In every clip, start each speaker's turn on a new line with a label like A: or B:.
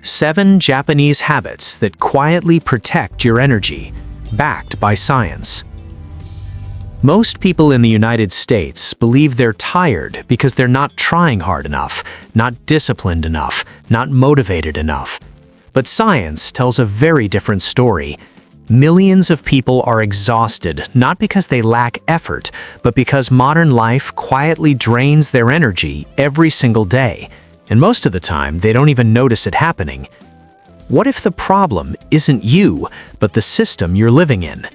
A: 7 Japanese habits that quietly protect your energy, backed by science. Most people in the United States believe they're tired because they're not trying hard enough, not disciplined enough, not motivated enough. But science tells a very different story. Millions of people are exhausted, not because they lack effort, but because modern life quietly drains their energy every single day. And most of the time, they don't even notice it happening. What if the problem isn't you, but the system you're living in?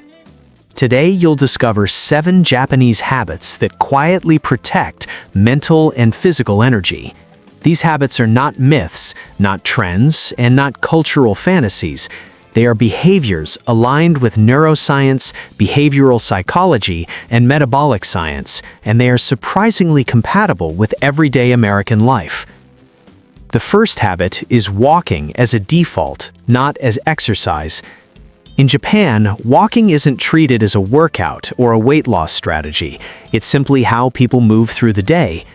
A: Today, you'll discover 7 Japanese habits that quietly protect mental and physical energy. These habits are not myths, not trends, and not cultural fantasies. They are behaviors aligned with neuroscience, behavioral psychology, and metabolic science, and they are surprisingly compatible with everyday American life. The first habit is walking as a default, not as exercise. In Japan, walking isn't treated as a workout or a weight loss strategy. It's simply how people move through the day.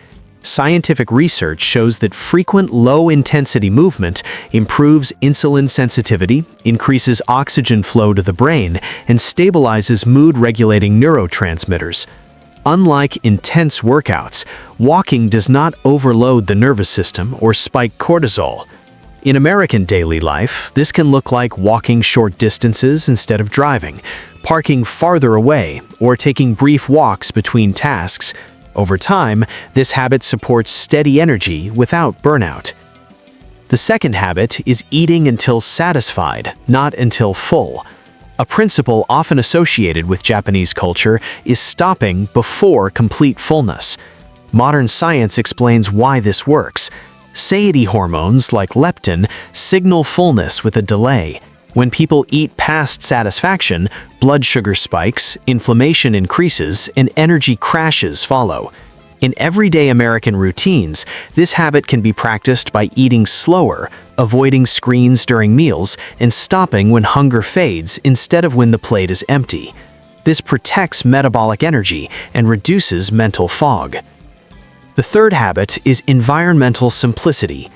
A: Scientific research shows that frequent low-intensity movement improves insulin sensitivity, increases oxygen flow to the brain, and stabilizes mood-regulating neurotransmitters. Unlike intense workouts, walking does not overload the nervous system or spike cortisol. In American daily life, this can look like walking short distances instead of driving, parking farther away, or taking brief walks between tasks. Over time, this habit supports steady energy without burnout. The second habit is eating until satisfied, not until full. A principle often associated with Japanese culture is stopping before complete fullness. Modern science explains why this works. Satiety hormones like leptin signal fullness with a delay. When people eat past satisfaction, blood sugar spikes, inflammation increases, and energy crashes follow. In everyday American routines, this habit can be practiced by eating slower, avoiding screens during meals, and stopping when hunger fades instead of when the plate is empty. This protects metabolic energy and reduces mental fog. The third habit is environmental simplicity.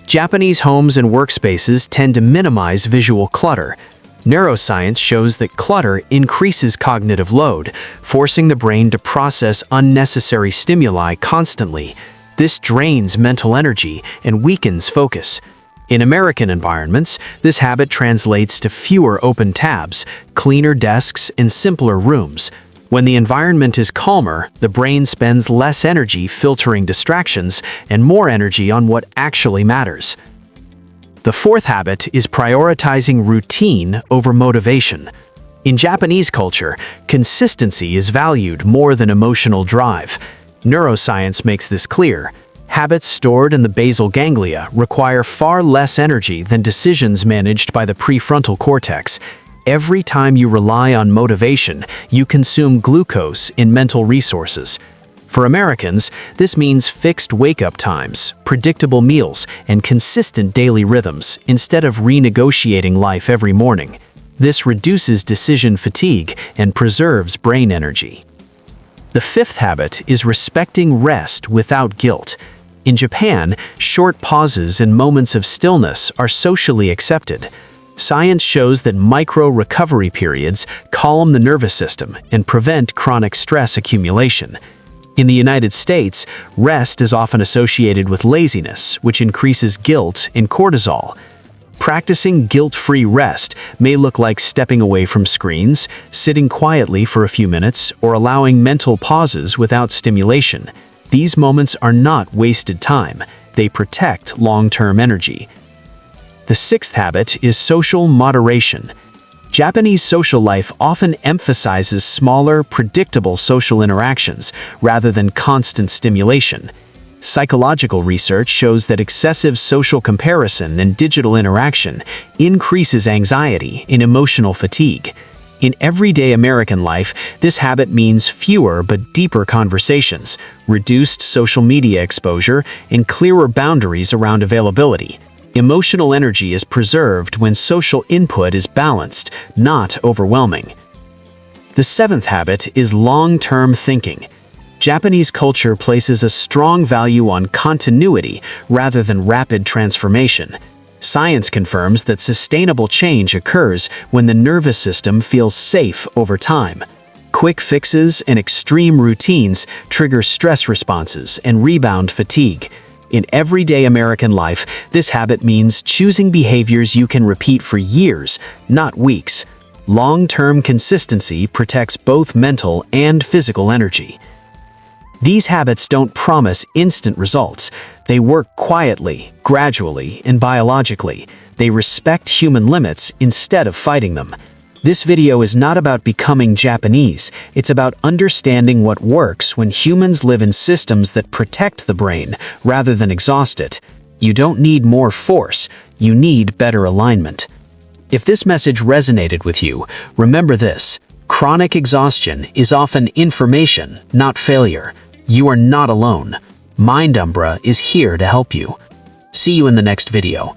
A: Japanese homes and workspaces tend to minimize visual clutter. Neuroscience shows that clutter increases cognitive load, forcing the brain to process unnecessary stimuli constantly. This drains mental energy and weakens focus. In American environments, this habit translates to fewer open tabs, cleaner desks, and simpler rooms. When the environment is calmer, the brain spends less energy filtering distractions and more energy on what actually matters. The fourth habit is prioritizing routine over motivation. In Japanese culture, consistency is valued more than emotional drive. Neuroscience makes this clear. Habits stored in the basal ganglia require far less energy than decisions managed by the prefrontal cortex. Every time you rely on motivation, you consume glucose in mental resources. For Americans, this means fixed wake-up times, predictable meals, and consistent daily rhythms instead of renegotiating life every morning. This reduces decision fatigue and preserves brain energy. The fifth habit is respecting rest without guilt. In Japan, short pauses and moments of stillness are socially accepted. Science shows that micro-recovery periods calm the nervous system and prevent chronic stress accumulation. In the United States, rest is often associated with laziness, which increases guilt and cortisol. Practicing guilt-free rest may look like stepping away from screens, sitting quietly for a few minutes, or allowing mental pauses without stimulation. These moments are not wasted time. They protect long-term energy. The sixth habit is social moderation. Japanese social life often emphasizes smaller, predictable social interactions rather than constant stimulation. Psychological research shows that excessive social comparison and digital interaction increases anxiety and emotional fatigue. In everyday American life, this habit means fewer but deeper conversations, reduced social media exposure, and clearer boundaries around availability. Emotional energy is preserved when social input is balanced, not overwhelming. The seventh habit is long-term thinking. Japanese culture places a strong value on continuity rather than rapid transformation. Science confirms that sustainable change occurs when the nervous system feels safe over time. Quick fixes and extreme routines trigger stress responses and rebound fatigue. In everyday American life, this habit means choosing behaviors you can repeat for years, not weeks. Long-term consistency protects both mental and physical energy. These habits don't promise instant results. They work quietly, gradually, and biologically. They respect human limits instead of fighting them. This video is not about becoming Japanese. It's about understanding what works when humans live in systems that protect the brain rather than exhaust it. You don't need more force. You need better alignment. If this message resonated with you, remember this: chronic exhaustion is often information, not failure. You are not alone. MindUmbra is here to help you. See you in the next video.